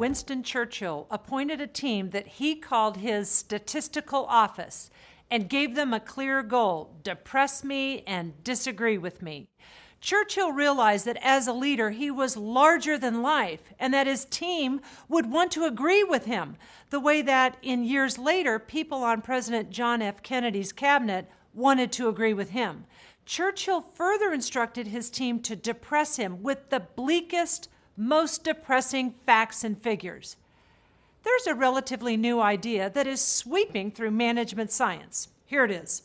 Winston Churchill appointed a team that he called his statistical office and gave them a clear goal: depress me and disagree with me. Churchill realized that as a leader, he was larger than life and that his team would want to agree with him, the way that in years later, people on President John F. Kennedy's cabinet wanted to agree with him. Churchill further instructed his team to depress him with the bleakest, most depressing facts and figures. There's a relatively new idea that is sweeping through management science. Here it is.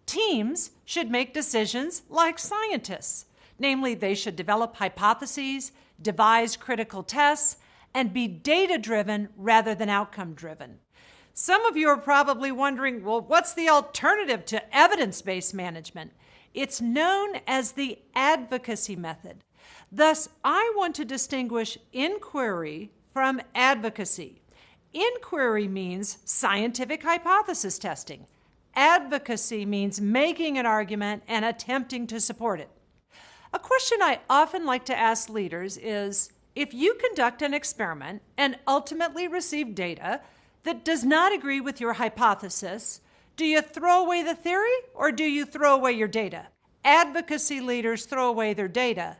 Teams should make decisions like scientists. Namely, they should develop hypotheses, devise critical tests, and be data-driven rather than outcome-driven. Some of you are probably wondering, well, what's the alternative to evidence-based management? It's known as the advocacy method. Thus, I want to distinguish inquiry from advocacy. Inquiry means scientific hypothesis testing. Advocacy means making an argument and attempting to support it. A question I often like to ask leaders is, if you conduct an experiment and ultimately receive data that does not agree with your hypothesis, do you throw away the theory or do you throw away your data? Advocacy leaders throw away their data.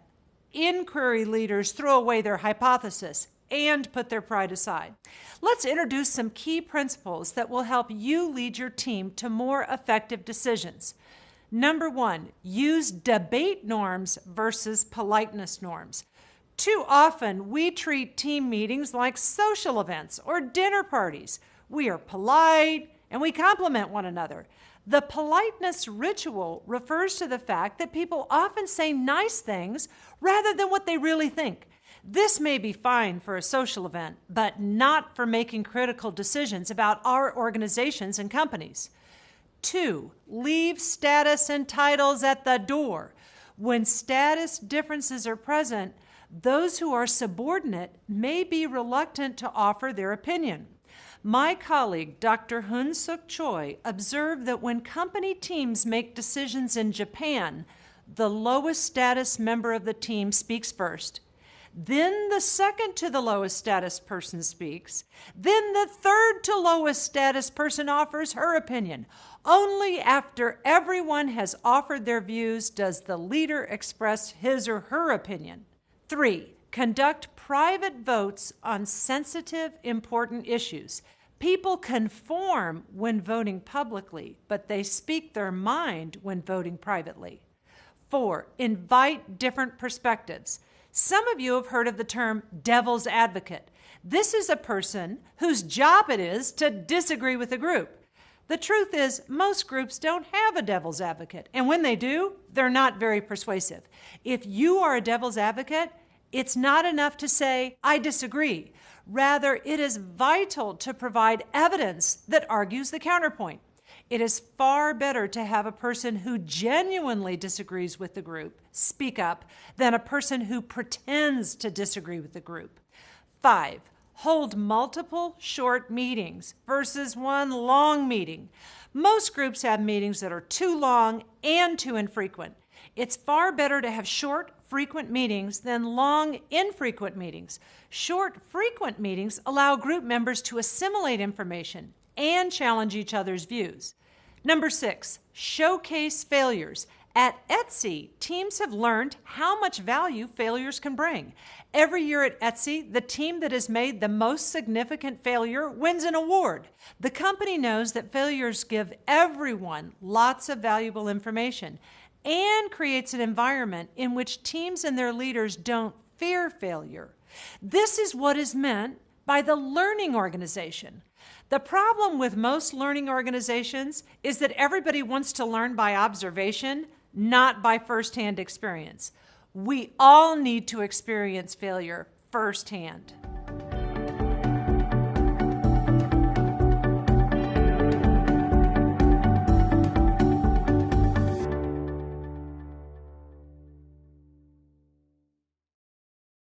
Inquiry leaders throw away their hypothesis and put their pride aside. Let's introduce some key principles that will help you lead your team to more effective decisions. Number one, use debate norms versus politeness norms. Too often, we treat team meetings like social events or dinner parties. We are polite and we compliment one another. The politeness ritual refers to the fact that people often say nice things rather than what they really think. This may be fine for a social event, but not for making critical decisions about our organizations and companies. 2, leave status and titles at the door. When status differences are present, those who are subordinate may be reluctant to offer their opinion. My colleague, Dr. Hoon-Suk Choi, observed that when company teams make decisions in Japan, the lowest status member of the team speaks first. Then the second to the lowest status person speaks. Then the third to lowest status person offers her opinion. Only after everyone has offered their views does the leader express his or her opinion. 3, conduct private votes on sensitive, important issues. People conform when voting publicly, but they speak their mind when voting privately. 4, invite different perspectives. Some of you have heard of the term devil's advocate. This is a person whose job it is to disagree with a group. The truth is, most groups don't have a devil's advocate, and when they do, they're not very persuasive. If you are a devil's advocate, it's not enough to say, I disagree. Rather, it is vital to provide evidence that argues the counterpoint. It is far better to have a person who genuinely disagrees with the group speak up than a person who pretends to disagree with the group. 5, hold multiple short meetings versus one long meeting. Most groups have meetings that are too long and too infrequent. It's far better to have short, frequent meetings than long, infrequent meetings. Short, frequent meetings allow group members to assimilate information and challenge each other's views. Number 6, showcase failures. At Etsy, teams have learned how much value failures can bring. Every year at Etsy, the team that has made the most significant failure wins an award. The company knows that failures give everyone lots of valuable information and creates an environment in which teams and their leaders don't fear failure. This is what is meant by the learning organization. The problem with most learning organizations is that everybody wants to learn by observation, not by firsthand experience. We all need to experience failure firsthand.